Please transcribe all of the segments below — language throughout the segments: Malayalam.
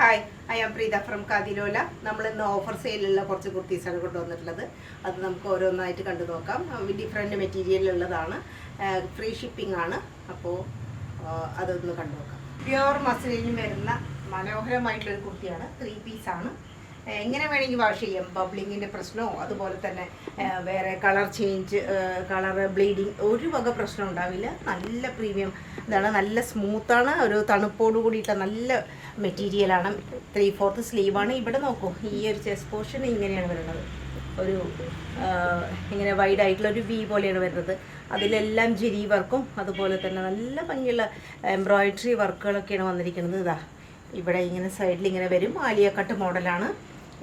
Hi, I am Preetha from Kathilola. നമ്മൾ ഇന്ന് ഓഫർ സെയിലുള്ള കുറച്ച് കുർത്തീസാണ് കൊണ്ടുവന്നിട്ടുള്ളത്. അത് നമുക്ക് ഓരോന്നായിട്ട് കണ്ടു നോക്കാം. ഡിഫറെൻറ്റ് മെറ്റീരിയലുള്ളതാണ്, ഫ്രീ ഷിപ്പിംഗ് ആണ്. അപ്പോൾ അതൊന്ന് കണ്ടു നോക്കാം. പ്യുവർ മസ്ലിനിൽ വരുന്ന മനോഹരമായിട്ടുള്ളൊരു കുർത്തിയാണ്. 3 പീസാണ്. എങ്ങനെ വേണമെങ്കിൽ വാഷ് ചെയ്യാം. ബബ്ലിങ്ങിൻ്റെ പ്രശ്നമോ അതുപോലെ തന്നെ വേറെ കളർ ചേഞ്ച്, കളർ ബ്ലീഡിങ് ഒരു വക പ്രശ്നം ഉണ്ടാവില്ല. നല്ല പ്രീമിയം ഇതാണ്, നല്ല സ്മൂത്താണ്, ഒരു തണുപ്പോട് കൂടിയിട്ട് നല്ല മെറ്റീരിയലാണ്. 3/4 സ്ലീവാണ്. ഇവിടെ നോക്കൂ, ഈ ഒരു ചെസ്റ്റ് പോർഷൻ ഇങ്ങനെയാണ് വരുന്നത്. ഒരു ഇങ്ങനെ വൈഡ് ആയിട്ടുള്ള ഒരു വി പോലെയാണ് വരുന്നത്. അതിലെല്ലാം ജെരി വർക്കും അതുപോലെ തന്നെ നല്ല ഭംഗിയുള്ള എംബ്രോയിഡറി വർക്കുകളൊക്കെയാണ് വന്നിരിക്കുന്നത്. ഇതാ ഇവിടെ ഇങ്ങനെ സൈഡിൽ ഇങ്ങനെ വരും. ആലിയ കട്ട് മോഡലാണ്.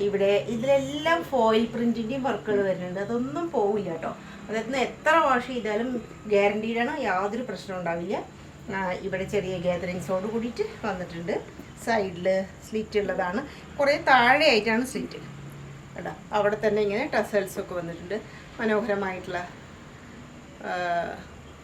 ഇവിടെ ഇതിലെല്ലാം ഫോയിൽ പ്രിൻറ്റിൻ്റെയും വർക്കുകൾ വരുന്നുണ്ട്. അതൊന്നും പോവില്ല കേട്ടോ. അതായത് എത്ര വാഷ് ചെയ്താലും ഗ്യാരണ്ടീഡാണ്, യാതൊരു പ്രശ്നം ഉണ്ടാവില്ല. ഇവിടെ ചെറിയ ഗ്യാതറിങ്സോട് കൂടിയിട്ട് വന്നിട്ടുണ്ട്. സൈഡിൽ സ്ലിറ്റ് ഉള്ളതാണ്. കുറേ താഴെയായിട്ടാണ് സ്ലിറ്റ് കേട്ടോ. അവിടെ തന്നെ ഇങ്ങനെ ടസൽസൊക്കെ വന്നിട്ടുണ്ട്. മനോഹരമായിട്ടുള്ള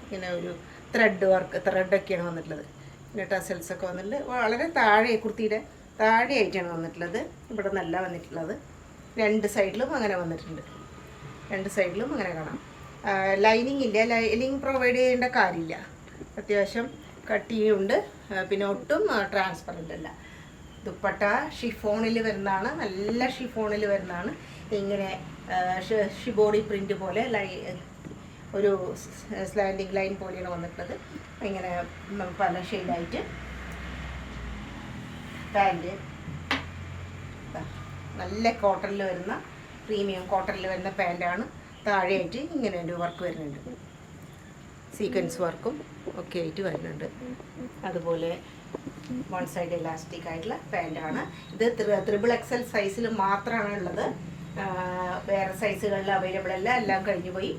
ഇങ്ങനെ ഒരു ത്രെഡൊക്കെയാണ് വന്നിട്ടുള്ളത്. പിന്നെ ടസൽസൊക്കെ വന്നിട്ടുണ്ട്. വളരെ താഴെ, കുർത്തിയുടെ താഴെയായിട്ടാണ് വന്നിട്ടുള്ളത്. ഇവിടെ നല്ല വന്നിട്ടുള്ളത്. 2 സൈഡിലും അങ്ങനെ വന്നിട്ടുണ്ട്. 2 സൈഡിലും അങ്ങനെ കാണാം. ലൈനിങ് ഇല്ല, ലൈനിങ് പ്രൊവൈഡ് ചെയ്യേണ്ട കാര്യമില്ല. അത്യാവശ്യം കട്ടിയുണ്ട്. പിന്നെ ഒട്ടും ട്രാൻസ്പെറൻ്റ് അല്ല. ദുപ്പട്ട ഷിഫോണിൽ വരുന്നതാണ്, നല്ല ഷിഫോണിൽ വരുന്നതാണ്. ഇങ്ങനെ ഷിബോഡി പ്രിൻ്റ് പോലെ ഒരു സ്ലാൻഡിങ് ലൈൻ പോലെയാണ് വന്നിട്ടുള്ളത്. ഇങ്ങനെ പല ഷെയ്ഡായിട്ട്. പാൻറ്റ് നല്ല കോട്ടണിൽ വരുന്ന, പ്രീമിയം കോട്ടണിൽ വരുന്ന പാൻറ്റാണ്. താഴെയായിട്ട് ഇങ്ങനെ ഒരു വർക്ക് വരുന്നുണ്ട്. സീക്വൻസ് വർക്കും ഒക്കെ ആയിട്ട് വരുന്നുണ്ട്. അതുപോലെ 1 സൈഡ് ഇലാസ്റ്റിക് ആയിട്ടുള്ള പാൻറ്റാണ്. ഇത് 3XL സൈസിൽ മാത്രമാണ് ഉള്ളത്. വേറെ സൈസുകളിൽ അവൈലബിൾ അല്ല, എല്ലാം കഴിഞ്ഞു പോയി.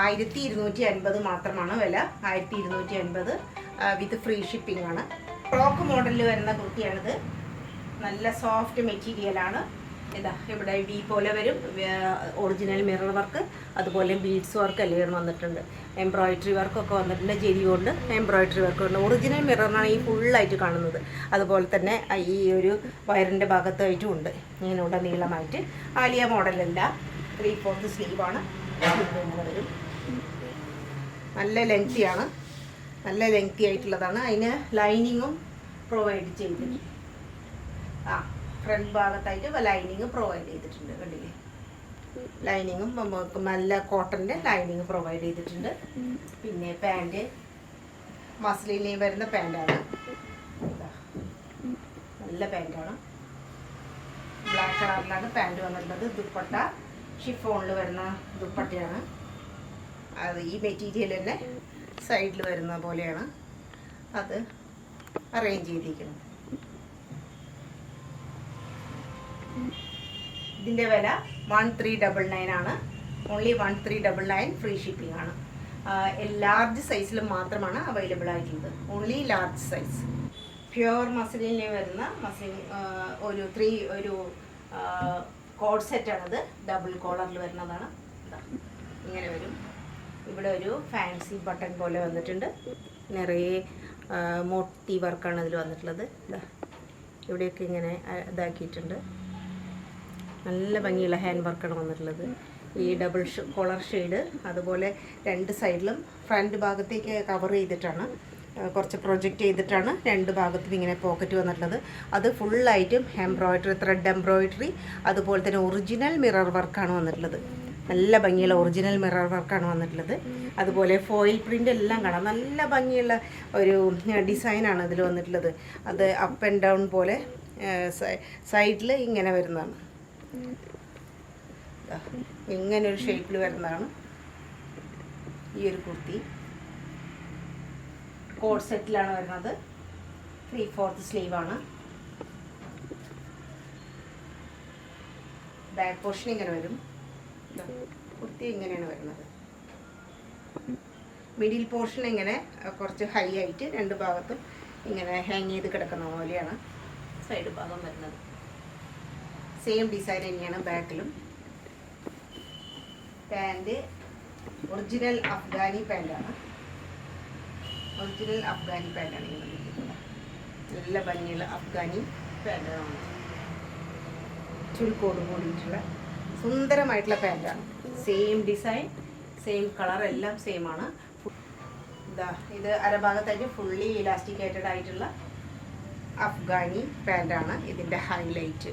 1250 മാത്രമാണ് വില. 1250 വിത്ത് ഫ്രീ ഷിപ്പിംഗ് ആണ്. ഫ്രോക്ക് മോഡലിൽ വരുന്ന കുർത്തിയാണിത്. നല്ല സോഫ്റ്റ് മെറ്റീരിയലാണ്. ഇതാ ഇവിടെ വി പോലെ വരും. ഒറിജിനൽ മിറർ വർക്ക്, അതുപോലെ ബീഡ്സ് വർക്ക് എല്ലാം വന്നിട്ടുണ്ട്. എംബ്രോയിഡറി വർക്കൊക്കെ വന്നിട്ടുണ്ട്. ജെരി കൊണ്ട് എംബ്രോയിഡറി വർക്ക് ഉണ്ട്. ഒറിജിനൽ മിററിനാണ് ഈ ഫുള്ളായിട്ട് കാണുന്നത്. അതുപോലെ തന്നെ ഈ ഒരു വയറിൻ്റെ ഭാഗത്തായിട്ടും ഉണ്ട്. ഇങ്ങനെ ഉടനീളമായിട്ട്. ആലിയ മോഡലല്ല, 3/4 സ്ലീവാണ്. വരും. നല്ല ലെങ്തിയാണ്, നല്ല ലെങ്തി ആയിട്ടുള്ളതാണ്. അതിന് ലൈനിങ്ങും പ്രൊവൈഡ് ചെയ്തിട്ടുണ്ട്. ഫ്രണ്ട് ഭാഗത്തായിട്ട് ലൈനിങ് പ്രൊവൈഡ് ചെയ്തിട്ടുണ്ട്. കണ്ടില്ലേ, ലൈനിങ്ങും നല്ല കോട്ടൻ്റെ ലൈനിങ് പ്രൊവൈഡ് ചെയ്തിട്ടുണ്ട്. പിന്നെ പാൻറ്റ് മസ്ലിനിൽ വരുന്ന പാൻറ്റാണ്. നല്ല പാൻറ്റാണ്. ബ്ലാക്ക് കളറിലാണ് പാൻറ്റ് വന്നിട്ടുള്ളത്. ദുപ്പട്ട ഷിഫോണിൽ വരുന്ന ദുപ്പട്ടയാണ്. അത് ഈ മെറ്റീരിയൽ തന്നെ സൈഡിൽ വരുന്ന പോലെയാണ് അത് അറേഞ്ച് ചെയ്തിരിക്കുന്നത്. ഇതിൻ്റെ വില 1399 ആണ്. ഓൺലി 1399. ഫ്രീ ഷിപ്പിംഗ് ആണ്. ലാർജ് സൈസിൽ മാത്രമാണ് അവൈലബിൾ ആയിട്ടുള്ളത്. Only large size. പ്യുവർ മസ്ലിനിൽ വരുന്ന ഒരു കോഡ് സെറ്റാണിത്. ഡബിൾ കോളറിൽ വരുന്നതാണ്. ഇങ്ങനെ വരും. ഇവിടെ ഒരു ഫാൻസി ബട്ടൺ പോലെ വന്നിട്ടുണ്ട്. നിറയെ മോട്ടി വർക്കാണ് ഇതിൽ വന്നിട്ടുള്ളത്. ഇവിടെയൊക്കെ ഇങ്ങനെ ഇതാക്കിയിട്ടുണ്ട്. നല്ല ഭംഗിയുള്ള ഹാൻഡ് വർക്കാണ് വന്നിട്ടുള്ളത്. ഈ ഡബിൾ കോളർ ഷെയ്ഡ്. അതുപോലെ 2 സൈഡിലും ഫ്രണ്ട് ഭാഗത്തേക്ക് കവർ ചെയ്തിട്ടാണ്, കുറച്ച് പ്രൊജക്റ്റ് ചെയ്തിട്ടാണ് 2 ഭാഗത്തും ഇങ്ങനെ പോക്കറ്റ് വന്നിട്ടുള്ളത്. അത് ഫുള്ളായിട്ടും എംബ്രോയിഡറി, ത്രെഡ് എംബ്രോയിഡറി, അതുപോലെ തന്നെ ഒറിജിനൽ മിറർ വർക്കാണ് വന്നിട്ടുള്ളത്. നല്ല ഭംഗിയുള്ള ഒറിജിനൽ മിറർ വർക്കാണ് വന്നിട്ടുള്ളത്. അതുപോലെ ഫോയിൽ പ്രിൻ്റ് എല്ലാം കാണാം. നല്ല ഭംഗിയുള്ള ഒരു ഡിസൈനാണ് ഇതിൽ വന്നിട്ടുള്ളത്. അത് അപ്പ് ആൻഡ് ഡൗൺ പോലെ സൈഡിൽ ഇങ്ങനെ വരുന്നതാണ്. ഇങ്ങനൊരു ഷേപ്പിൽ വരുന്നതാണ് ഈ ഒരു കുർത്തി. കോഡ് സെറ്റിലാണ് വരുന്നത്. 3/4 സ്ലീവാണ്. ബാക്ക് പോർഷൻ ഇങ്ങനെ വരും. കുർത്തി ഇങ്ങനെയാണ് വരുന്നത്. മിഡിൽ പോർഷൻ ഇങ്ങനെ കുറച്ച് ഹൈ ആയിട്ട് 2 ഭാഗത്തും ഇങ്ങനെ ഹാങ് ചെയ്ത് കിടക്കുന്ന പോലെയാണ് സൈഡ് ഭാഗം വരുന്നത്. സെയിം ഡിസൈൻ തന്നെയാണ് ബാക്കിലും. പാൻറ്റ് ഒറിജിനൽ അഫ്ഗാനി പാൻറ്റാണ്. ഒറിജിനൽ അഫ്ഗാനി പാൻറ്റാണ് ഇങ്ങനെ. നല്ല ഭംഗിയുള്ള അഫ്ഗാനി പാൻറ്റാണ്, ചുരുക്കോട് കൂടിയിട്ടുള്ള സുന്ദരമായിട്ടുള്ള പാൻറ്റാണ്. സെയിം ഡിസൈൻ, സെയിം കളർ, എല്ലാം സെയിം ആണ്. ഇതാ ഇത് അരഭാഗത്തായിട്ട് ഫുള്ളി ഇലാസ്റ്റിക്കേറ്റഡ് ആയിട്ടുള്ള അഫ്ഗാനി പാൻറ്റാണ് ഇതിൻ്റെ ഹൈലൈറ്റ്.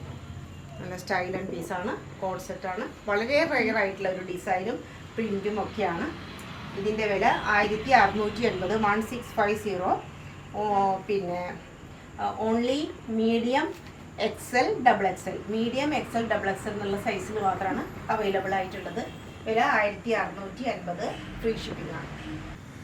നല്ല സ്റ്റൈൽ ആൻഡ് പീസാണ്, കോഡ് സെറ്റാണ്. വളരെ റെയർ ആയിട്ടുള്ള ഒരു ഡിസൈനും പ്രിൻറ്റും ഒക്കെയാണ്. ഇതിൻ്റെ വില 1680, 1650. പിന്നെ only medium XL, XXL, medium XL, XXL എന്നുള്ള സൈസിൽ മാത്രമാണ് അവൈലബിൾ ആയിട്ടുള്ളത്. വില 1680, ഫ്രീ ഷിപ്പിംഗ് ആണ്.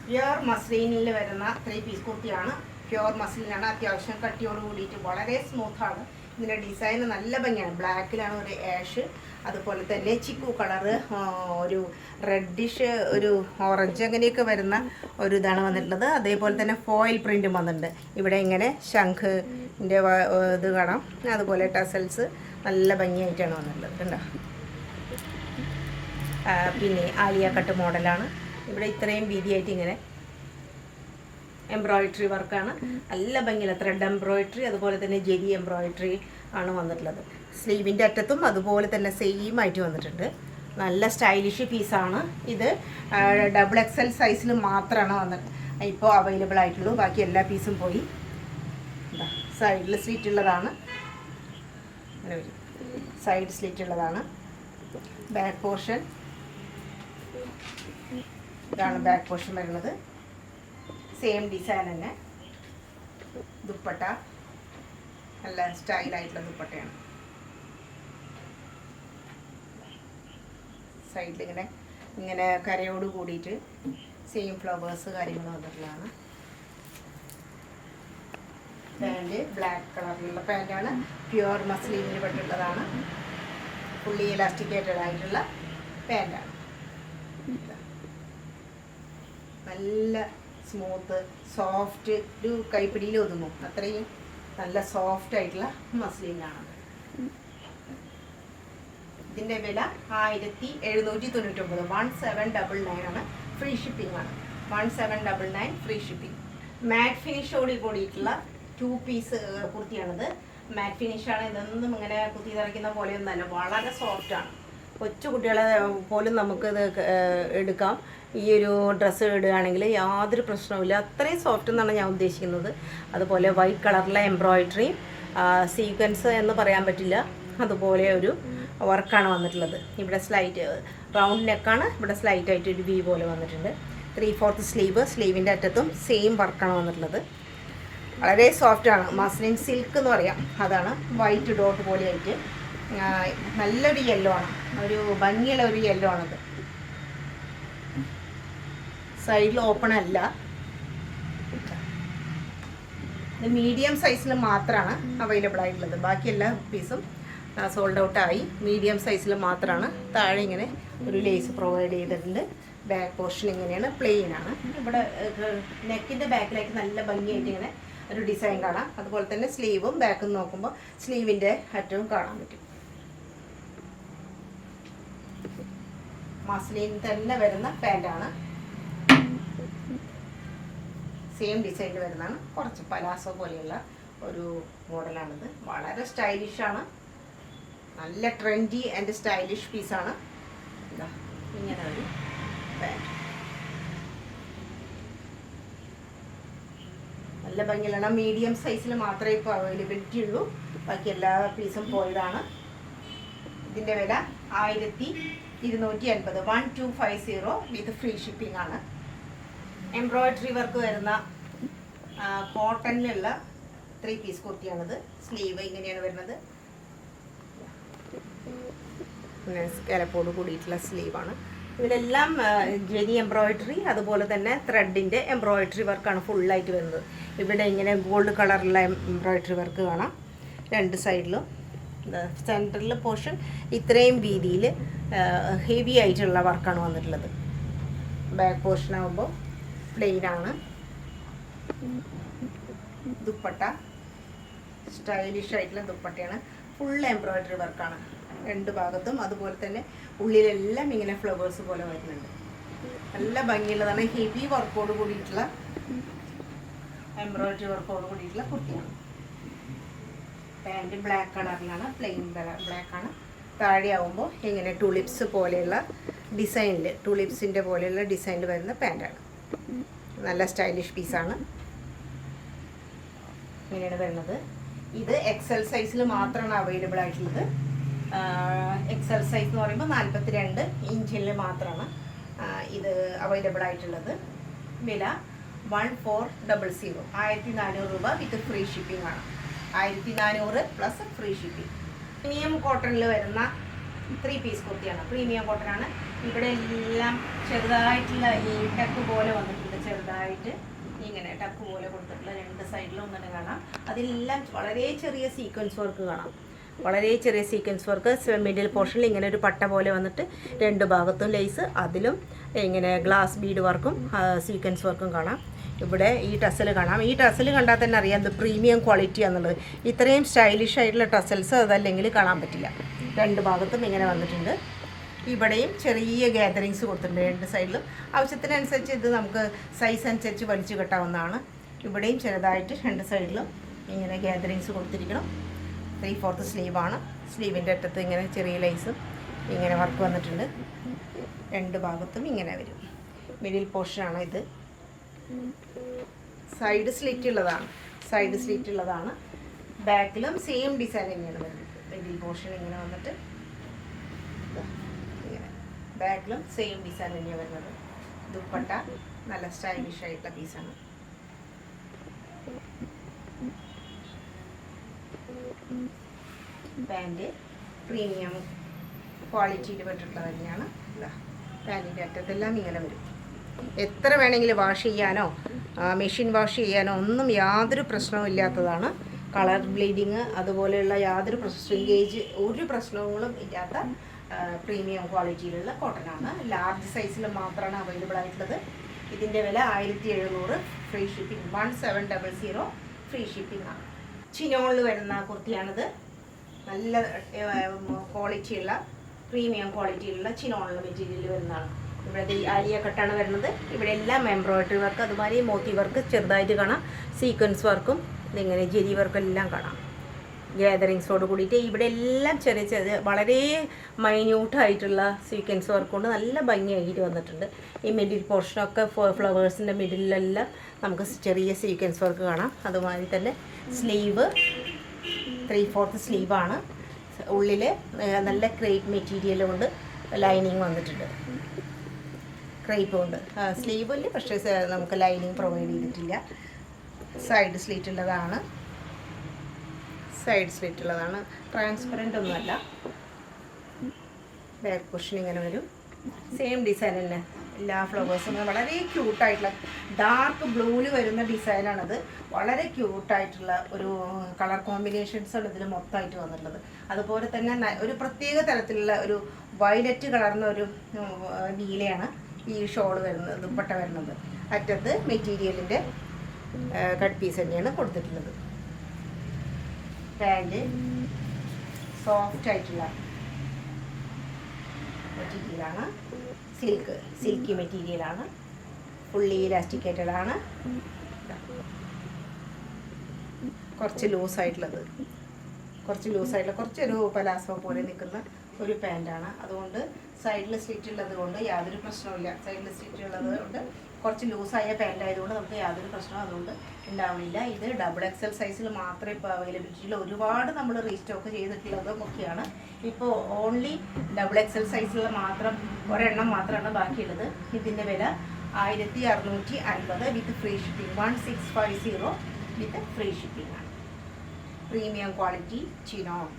പ്യുവർ മസ്ലിനിൽ വരുന്ന 3 പീസ് കുർത്തിയാണ്. പ്യുവർ മസ്ലിനാണ്, അത്യാവശ്യം കട്ടിയോട് കൂടിയിട്ട് വളരെ സ്മൂത്താണ്. ഇതിൻ്റെ ഡിസൈൻ നല്ല ഭംഗിയാണ്. ബ്ലാക്കിലാണ് ഒരു ആഷ്, അതുപോലെ തന്നെ ചിക്കു കളറ്, ഒരു റെഡിഷ്, ഒരു ഓറഞ്ച്, അങ്ങനെയൊക്കെ വരുന്ന ഒരു ഇതാണ് വന്നിട്ടുള്ളത്. അതേപോലെ തന്നെ ഫോയിൽ പ്രിൻറ്റും വന്നിട്ടുണ്ട്. ഇവിടെ ഇങ്ങനെ ശംഖിൻ്റെ ഇത് കാണാം. അതുപോലെ ടസൽസ് നല്ല ഭംഗിയായിട്ടാണ് വന്നിട്ടുള്ളത്, കണ്ടോ. പിന്നെ ആലിയ കട്ട് മോഡലാണ്. ഇവിടെ ഇത്രയും വീതിയായിട്ട് ഇങ്ങനെ എംബ്രോയിഡറി വർക്കാണ്. നല്ല ഭംഗിയില്ല ത്രെഡ് എംബ്രോയിഡറി, അതുപോലെ തന്നെ ജെരി എംബ്രോയിഡറി ആണ് വന്നിട്ടുള്ളത്. സ്ലീവിൻ്റെ അറ്റത്തും അതുപോലെ തന്നെ സെയിം ആയിട്ട് വന്നിട്ടുണ്ട്. നല്ല സ്റ്റൈലിഷ് പീസാണ്. ഇത് XXL സൈസിൽ മാത്രമാണ് വന്നിട്ട് ഇപ്പോൾ അവൈലബിൾ ആയിട്ടുള്ളൂ. ബാക്കി എല്ലാ പീസും പോയി. സൈഡിൽ സ്ലിറ്റ് ഉള്ളതാണ്, സൈഡ് സ്ലിറ്റ് ഉള്ളതാണ്. ബാക്ക് പോർഷൻ ഇതാണ് ബാക്ക് പോർഷൻ വരുന്നത്. സെയിം ഡിസൈൻ തന്നെ. ദുപ്പട്ട നല്ല സ്റ്റൈലായിട്ടുള്ള ദുപ്പട്ടയാണ്. സൈഡിൽ ഇങ്ങനെ കരയോട് കൂടിയിട്ട് സെയിം ഫ്ലവേഴ്സ് കാര്യങ്ങൾ വന്നിട്ടുള്ളതാണ്. പാൻറ് ബ്ലാക്ക് കളറിലുള്ള പാൻറ്റാണ്. പ്യുവർ മസ്ലിനിൽ പെട്ടിട്ടുള്ളതാണ്. ഫുള്ളി ഇലാസ്റ്റിക്കേറ്റഡ് ആയിട്ടുള്ള പാൻറ്റാണ്. നല്ല സ്മൂത്ത്, സോഫ്റ്റ്, ഒരു കൈപ്പിടിയിൽ ഒതുങ്ങും അത്രയും നല്ല സോഫ്റ്റ് ആയിട്ടുള്ള മസ്ലിനാണ്. ഇതിൻ്റെ വില 1799, 1799 ആണ്. ഫ്രീ ഷിപ്പിംഗ് ആണ്. 1799 ഫ്രീ ഷിപ്പിംഗ്. മാറ്റ് ഫിനിഷോട് കൂടിയിട്ടുള്ള 2 പീസ് കുർത്തിയാണിത്. മാറ്റ് ഫിനിഷാണ്. ഇതൊന്നും ഇങ്ങനെ കുത്തി നിറയ്ക്കുന്ന പോലെയൊന്നുമല്ല, വളരെ സോഫ്റ്റാണ്. കൊച്ചു കുട്ടികളെ പോലും നമുക്കിത് എടുക്കാം. ഈ ഒരു ഡ്രസ്സ് ഇടുകയാണെങ്കിൽ യാതൊരു പ്രശ്നവുമില്ല. അത്രയും സോഫ്റ്റ് എന്നാണ് ഞാൻ ഉദ്ദേശിക്കുന്നത്. അതുപോലെ വൈറ്റ് കളറിലെ എംബ്രോയിഡറി, സീക്വൻസ് എന്ന് പറയാൻ പറ്റില്ല, അതുപോലെ ഒരു വർക്കാണ് വന്നിട്ടുള്ളത്. ഇവിടെ സ്ലൈറ്റ് റൗണ്ട് നെക്കാണ്. ഇവിടെ സ്ലൈറ്റ് ആയിട്ട് ഒരു വി പോലെ വന്നിട്ടുണ്ട്. 3/4 സ്ലീവ്, സ്ലീവിൻ്റെ അറ്റത്തും സെയിം വർക്കാണ് വന്നിട്ടുള്ളത്. വളരെ സോഫ്റ്റാണ്. മസ്ലിൻ സിൽക്ക് എന്ന് പറയാം, അതാണ്. വൈറ്റ് ഡോട്ട് പോലെ ആയിട്ട് നല്ലൊരു യെല്ലോ ആണ്, ഒരു ഭംഗിയുള്ള ഒരു യെല്ലോ ആണത്. സൈഡിൽ ഓപ്പൺ അല്ല. ഇത് മീഡിയം സൈസിൽ മാത്രമാണ് അവൈലബിൾ ആയിട്ടുള്ളത്. ബാക്കി എല്ലാ പീസും സോൾഡ് ഔട്ടായി. മീഡിയം സൈസിൽ മാത്രമാണ്. താഴെ ഇങ്ങനെ ഒരു ലേസ് പ്രൊവൈഡ് ചെയ്തിട്ടുണ്ട്. ബാക്ക് പോർഷൻ ഇങ്ങനെയാണ്, പ്ലെയിൻ ആണ്. ഇവിടെ നെക്കിൻ്റെ ബാക്കിലേക്ക് നല്ല ഭംഗിയായിട്ട് ഇങ്ങനെ ഒരു ഡിസൈൻ കാണാം. അതുപോലെ തന്നെ സ്ലീവും ബാക്കും നോക്കുമ്പോൾ സ്ലീവിൻ്റെ അറ്റവും കാണാൻ പറ്റും. മസ്ലിൻ തന്നെ വരുന്ന പാൻറ്റാണ്. സെയിം ഡിസൈനിൽ വരുന്നതാണ്. കുറച്ച് പലാസോ പോലെയുള്ള ഒരു മോഡലാണിത്. വളരെ സ്റ്റൈലിഷാണ്. നല്ല ട്രെൻഡി ആൻഡ് സ്റ്റൈലിഷ് പീസാണ്. ഇങ്ങനെ ഒരു പാൻറ്റ് നല്ല ഭംഗിയിലാണ്. മീഡിയം സൈസിൽ മാത്രമേ ഇപ്പോൾ അവൈലബിലിറ്റി ഉള്ളൂ. ബാക്കി എല്ലാ പീസും പോയതാണ്. ഇതിൻ്റെ വില 1280, 1250 വിത്ത് ഫ്രീ ഷിപ്പിംഗ് ആണ്. എംബ്രോയിഡറി വർക്ക് വരുന്ന കോട്ടണിലുള്ള 3 പീസ് കുർത്തിയാണിത്. സ്ലീവ് ഇങ്ങനെയാണ് വരുന്നത്. സ്കാലപ്പോട് കൂടിയിട്ടുള്ള സ്ലീവാണ്. ഇതിലെല്ലാം ജെനി എംബ്രോയിഡറി, അതുപോലെ തന്നെ ത്രെഡിൻ്റെ എംബ്രോയിഡറി വർക്കാണ് ഫുള്ളായിട്ട് വരുന്നത്. ഇവിടെ ഇങ്ങനെ ഗോൾഡ് കളറിലുള്ള എംബ്രോയിഡറി വർക്ക് കാണാം 2 സൈഡിലും. സെൻറ്ററിൽ പോർഷൻ ഇത്രയും വീതിയിൽ ഹെവി ആയിട്ടുള്ള വർക്കാണ് വന്നിട്ടുള്ളത്. ബാക്ക് പോർഷൻ ആകുമ്പോൾ പ്ലെയിനാണ്. ദുപ്പട്ട സ്റ്റൈലിഷ് ആയിട്ടുള്ള ദുപ്പട്ടയാണ്. ഫുൾ എംബ്രോയിഡറി വർക്കാണ് 2 ഭാഗത്തും. അതുപോലെ തന്നെ ഉള്ളിലെല്ലാം ഇങ്ങനെ ഫ്ലവേഴ്സ് പോലെ വരുന്നുണ്ട്. നല്ല ഭംഗിയുള്ളതാണ്. ഹെവി വർക്കോട് കൂടിയിട്ടുള്ള എംബ്രോയിഡറി വർക്കോട് കൂടിയിട്ടുള്ള കുർത്തിയാണ്. പാൻറ് ബ്ലാക്ക് കളറിലാണ്, പ്ലെയിൻ ബ്ലാക്കാണ്. താഴെ ആവുമ്പോൾ ഇങ്ങനെ ടുലിപ്സ് പോലെയുള്ള ഡിസൈനിൽ, ടുലിപ്സിൻ്റെ പോലെയുള്ള ഡിസൈനിൽ വരുന്ന പാൻറ്റാണ്. നല്ല സ്റ്റൈലിഷ് പീസാണ്. ഇങ്ങനെയാണ് വരുന്നത്. ഇത് എക്സൽ സൈസിൽ മാത്രമാണ് അവൈലബിൾ ആയിട്ടുള്ളത്. എക്സൽ സൈസ് എന്ന് പറയുമ്പോൾ 42 ഇഞ്ചിൽ മാത്രമാണ് ഇത് അവൈലബിൾ ആയിട്ടുള്ളത്. വില 1400, 1400 രൂപ വിത്ത് ഫ്രീ ഷിപ്പിംഗ് ആണ്. 1400 പ്ലസ് ഫ്രീ ഷിപ്പിംഗ്. പ്രീമിയം കോട്ടണിൽ വരുന്ന 3 പീസ് കുർത്തിയാണ്. പ്രീമിയം കോട്ടൺ ആണ്. ഇവിടെ എല്ലാം ചെറുതായിട്ടുള്ള ഈ ടക്ക് പോലെ വന്നിട്ടുണ്ട്. ചെറുതായിട്ട് ഇങ്ങനെ ടക്ക് പോലെ കൊടുത്തിട്ടുള്ള 2 സൈഡിലും ഒന്നും കാണാം. അതിലെല്ലാം വളരെ ചെറിയ സീക്വൻസ് വർക്ക് കാണാം. വളരെ ചെറിയ സീക്വൻസ് വർക്ക്. മിഡിൽ പോർഷനിൽ ഇങ്ങനെ ഒരു പട്ട പോലെ വന്നിട്ട് 2 ഭാഗത്തും ലേസ്, അതിലും ഇങ്ങനെ ഗ്ലാസ് ബീഡ് വർക്കും സീക്വൻസ് വർക്കും കാണാം. ഇവിടെ ഈ ടസൽ കാണാം. ഈ ടസൽ കണ്ടാൽ തന്നെ അറിയാം ഇത് പ്രീമിയം ക്വാളിറ്റി ആണെന്നുള്ളത്. ഇത്രയും സ്റ്റൈലിഷ് ആയിട്ടുള്ള ടസൽസ് അതല്ലെങ്കിൽ കാണാൻ പറ്റില്ല. 2 ഭാഗത്തും ഇങ്ങനെ വന്നിട്ടുണ്ട്. ഇവിടെയും ചെറിയ ഗ്യാതറിങ്സ് കൊടുത്തിട്ടുണ്ട് 2 സൈഡിലും. ആവശ്യത്തിനനുസരിച്ച് ഇത് നമുക്ക് സൈസ് അനുസരിച്ച് വലിച്ചു കെട്ടാവുന്നതാണ്. ഇവിടെയും ചെറുതായിട്ട് 2 സൈഡിലും ഇങ്ങനെ ഗ്യാതറിങ്സ് കൊടുത്തിരിക്കണം. 3/4 സ്ലീവാണ്. സ്ലീവിൻ്റെ അറ്റത്ത് ഇങ്ങനെ ചെറിയ ലൈസും ഇങ്ങനെ വർക്ക് വന്നിട്ടുണ്ട്. 2 ഭാഗത്തും ഇങ്ങനെ വരും. മിഡിൽ പോർഷനാണ് ഇത്. സൈഡ് സ്ലിറ്റ് ഉള്ളതാണ്. ബാക്കിലും സെയിം ഡിസൈൻ തന്നെയാണ് വരുന്നത്. മിഡിൽ പോർഷൻ ഇങ്ങനെ വന്നിട്ട് ഇങ്ങനെ ബാക്കിലും സെയിം ഡിസൈൻ തന്നെയാണ് വരുന്നത്. ദുപ്പട്ട നല്ല സ്റ്റൈലിഷ് ആയിട്ടുള്ള പീസാണ്. പാൻറ് പ്രീമിയം ക്വാളിറ്റിയിൽ പെട്ടിട്ടുള്ളത് തന്നെയാണ്. പാൻറ്റിൻ്റെ അറ്റത്തെല്ലാം ഇങ്ങനെ വരും. എത്ര വേണമെങ്കിലും വാഷ് ചെയ്യാനോ മെഷീൻ വാഷ് ചെയ്യാനോ ഒന്നും യാതൊരു പ്രശ്നവും ഇല്ലാത്തതാണ്. കളർ ബ്ലീഡിങ് അതുപോലെയുള്ള യാതൊരു ശ്രിങ്കേജ് ഒരു പ്രശ്നങ്ങളും ഇല്ലാത്ത പ്രീമിയം ക്വാളിറ്റിയിലുള്ള കോട്ടനാണ്. ലാർജ് സൈസിൽ മാത്രമാണ് അവൈലബിൾ ആയിട്ടുള്ളത്. ഇതിൻ്റെ വില 1700, ഫ്രീ ഷിപ്പിംഗ്. 1700 ഫ്രീ ഷിപ്പിംഗ് ആണ്. ചിനോണിൽ വരുന്ന കുർത്തിയാണിത്. നല്ല ക്വാളിറ്റിയുള്ള പ്രീമിയം ക്വാളിറ്റിയിലുള്ള ചിനോണിൽ മെറ്റീരിയൽ വരുന്നതാണ്. ഇവിടെ ആലിയ കട്ടാണ് വരുന്നത്. ഇവിടെ എല്ലാം എംബ്രോയിഡറി വർക്ക്, അതുമാതിരി മോത്തി വർക്ക് ചെറുതായിട്ട് കാണാം. സീക്വൻസ് വർക്കും ഇതിങ്ങനെ ജെരി വർക്കും എല്ലാം കാണാം. ഗ്യാതറിങ്സോട് കൂടിയിട്ട് ഇവിടെ എല്ലാം ചെറിയ ചെറിയ വളരെ മൈന്യൂട്ടായിട്ടുള്ള സീക്വൻസ് വർക്ക് കൊണ്ട് നല്ല ഭംഗിയായിട്ട് വന്നിട്ടുണ്ട്. ഈ മിഡിൽ പോർഷനൊക്കെ ഫ്ലവേഴ്സിൻ്റെ മിഡിലെല്ലാം നമുക്ക് ചെറിയ സീക്വൻസ് വർക്ക് കാണാം. അതുമാതിരി തന്നെ സ്ലീവ് 3/4 സ്ലീവാണ്. ഉള്ളിൽ നല്ല ക്രേപ്പ് മെറ്റീരിയൽ കൊണ്ട് ലൈനിങ് വന്നിട്ടുണ്ട്. ക്രേപ്പ് കൊണ്ട് സ്ലീവിൽ പക്ഷേ നമുക്ക് ലൈനിങ് പ്രൊവൈഡ് ചെയ്തിട്ടില്ല. സൈഡ് സ്ലിറ്റ് ഉള്ളതാണ്. ട്രാൻസ്പെറൻ്റ് ഒന്നുമല്ല. ബാക്ക് പോർഷൻ ഇങ്ങനെ വരും. സെയിം ഡിസൈൻ തന്നെ. എല്ലാ ഫ്ലവേഴ്സും വളരെ ക്യൂട്ടായിട്ടുള്ള ഡാർക്ക് ബ്ലൂവിൽ വരുന്ന ഡിസൈനാണത്. വളരെ ക്യൂട്ടായിട്ടുള്ള ഒരു കളർ കോമ്പിനേഷൻസാണ് ഇതിൽ മൊത്തമായിട്ട് വന്നിട്ടുള്ളത്. അതുപോലെ തന്നെ ഒരു പ്രത്യേക തരത്തിലുള്ള ഒരു വയലറ്റ് കളർന്ന ഒരു നീലയാണ് ഈ ഷോൾ വരുന്നത്, ദുപ്പട്ട വരുന്നത്. അറ്റത്ത് മെറ്റീരിയലിൻ്റെ കട്ട് പീസ് തന്നെയാണ് കൊടുത്തിട്ടുള്ളത്. പാൻറ് സോഫ്റ്റ് ആയിട്ടുള്ള മെറ്റീരിയലാണ്. സിൽക്കി മെറ്റീരിയലാണ്. ഫുള്ളി ഇലാസ്റ്റിക്കേറ്റഡ് ആണ്. കുറച്ച് ലൂസായിട്ടുള്ളത്, കുറച്ചൊരു പലാസോ പോലെ നിൽക്കുന്ന ഒരു പാൻറ്റാണ്. അതുകൊണ്ട് സൈഡിൽ സ്ലിറ്റ് ഉള്ളത് കൊണ്ട് യാതൊരു പ്രശ്നവുമില്ല. സൈഡിൽ സ്ലിറ്റ് ഉള്ളത് കൊണ്ട് കുറച്ച് ലൂസായ പാൻറ്റ് ആയതുകൊണ്ട് നമുക്ക് യാതൊരു പ്രശ്നവും അതുകൊണ്ട് ഉണ്ടാവുന്നില്ല. ഇത് XXL സൈസിൽ മാത്രമേ ഇപ്പോൾ അവൈലബിലിറ്റി ഉള്ളൂ. ഒരുപാട് നമ്മൾ റീസ്റ്റോക്ക് ചെയ്തിട്ടുള്ളതും ഒക്കെയാണ്. ഇപ്പോൾ ഓൺലി XXL സൈസിലുള്ള മാത്രം ഒരെണ്ണം മാത്രമാണ് ബാക്കിയുള്ളത്. ഇതിൻ്റെ വില 1650 with free shipping. 1650 with free shipping ആണ്. Premium quality chinon.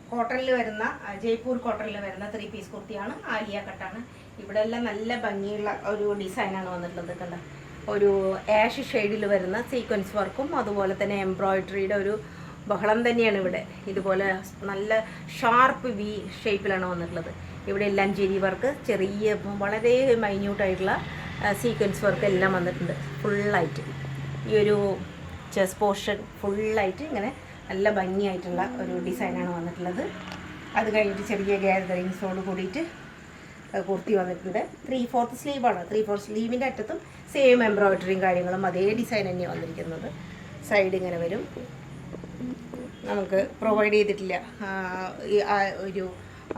കോട്ടണിൽ വരുന്ന ജയ്പൂർ കോട്ടണിൽ വരുന്ന 3 പീസ് കുർത്തിയാണ്. ആലിയ കട്ടാണ്. ഇവിടെ എല്ലാം നല്ല ഭംഗിയുള്ള ഒരു ഡിസൈനാണ് വന്നിട്ടുള്ളത്. കണ്ട ഒരു ആഷ് ഷെയ്ഡിൽ വരുന്ന സീക്വൻസ് വർക്കും അതുപോലെ തന്നെ എംബ്രോയിഡറിയുടെ ഒരു ബഹളം തന്നെയാണ് ഇവിടെ. ഇതുപോലെ നല്ല ഷാർപ്പ് വി ഷേപ്പിലാണ് വന്നിട്ടുള്ളത്. ഇവിടെ എല്ലാം ജെരി വർക്ക്, ചെറിയ വളരെ മൈന്യൂട്ടായിട്ടുള്ള സീക്വൻസ് വർക്ക് എല്ലാം വന്നിട്ടുണ്ട്. ഫുള്ളായിട്ട് ഈ ഒരു ചെസ്റ്റ് പോർഷൻ ഫുള്ളായിട്ട് ഇങ്ങനെ നല്ല ഭംഗിയായിട്ടുള്ള ഒരു ഡിസൈനാണ് വന്നിട്ടുള്ളത്. അത് കഴിഞ്ഞിട്ട് ചെറിയ ഗ്യാതറിങ്സോട് കൂടിയിട്ട് കുർത്തി വന്നിട്ടുണ്ട്. 3/4 സ്ലീവാണ്. 3/4 സ്ലീവിൻ്റെ അറ്റത്തും സെയിം എംബ്രോയിഡറിയും കാര്യങ്ങളും അതേ ഡിസൈൻ തന്നെയാണ് വന്നിരിക്കുന്നത്. സൈഡ് ഇങ്ങനെ വരും. നമുക്ക് പ്രൊവൈഡ് ചെയ്തിട്ടില്ല, ഒരു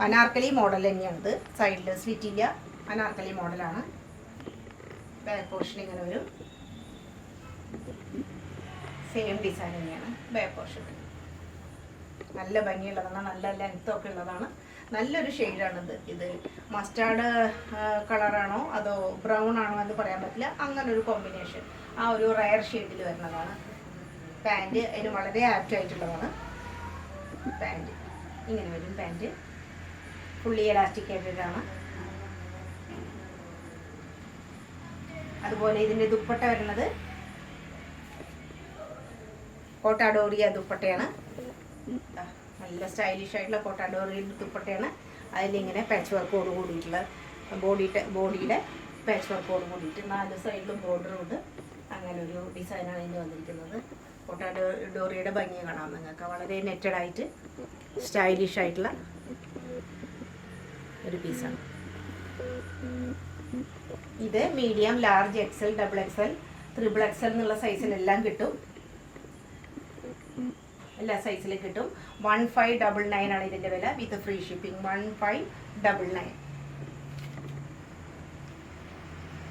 അനാർക്കലി മോഡൽ തന്നെയാണിത്. സൈഡിൽ സ്ലിറ്റില്ല, അനാർക്കലി മോഡലാണ്. ബാക്ക് പോർഷൻ ഇങ്ങനെ വരും. സെയിം ഡിസൈൻ തന്നെയാണ് ബാക്ക് പോർഷൻ. നല്ല ഭംഗിയുള്ളതാണ്, നല്ല ലെങ്ത്തൊക്കെ ഉള്ളതാണ്. നല്ലൊരു ഷെയ്ഡാണിത്. ഇത് മസ്റ്റാർഡ് കളറാണോ അതോ ബ്രൗൺ ആണോ എന്ന് പറയാൻ പറ്റില്ല. അങ്ങനൊരു കോമ്പിനേഷൻ, ആ ഒരു റയർ ഷെയ്ഡിൽ വരുന്നതാണ്. പാൻറ്റ് അതിന് വളരെ ആപ്റ്റ് ആയിട്ടുള്ളതാണ്. പാൻറ്റ് ഇങ്ങനെ വരും. പാൻറ്റ് ഫുള്ളി എലാസ്റ്റിക് ആയിട്ടാണ്. അതുപോലെ ഇതിൻ്റെ ദുപ്പട്ട വരുന്നത് കോട്ടാഡോറിയ ദുപ്പട്ടയാണ്. നല്ല സ്റ്റൈലിഷ് ആയിട്ടുള്ള കോട്ടാഡോറിയ ദുപ്പട്ടയാണ്. അതിലിങ്ങനെ പാച്ച് വർക്കോട് കൂടിയിട്ടുള്ള ബോഡിയുടെ പാച്ച് വർക്കോട് കൂടിയിട്ട് 4 സൈഡിലും ബോർഡറും ഉണ്ട്. അങ്ങനെ ഒരു ഡിസൈനാണ് ഇതിന് വന്നിരിക്കുന്നത്. കോട്ടാഡോറിയുടെ ഭംഗി കാണാം നിങ്ങൾക്ക്. വളരെ നെറ്റഡായിട്ട് സ്റ്റൈലിഷ് ആയിട്ടുള്ള ഒരു പീസാണ് ഇത്. Medium, large, XL, XXL, XXL എന്നുള്ള സൈസിലെല്ലാം കിട്ടും. എല്ലാ സൈസിലും കിട്ടും. 1599 ആണ് ഇതിൻ്റെ വില വിത്ത് ഫ്രീ ഷിപ്പിംഗ്. 1599.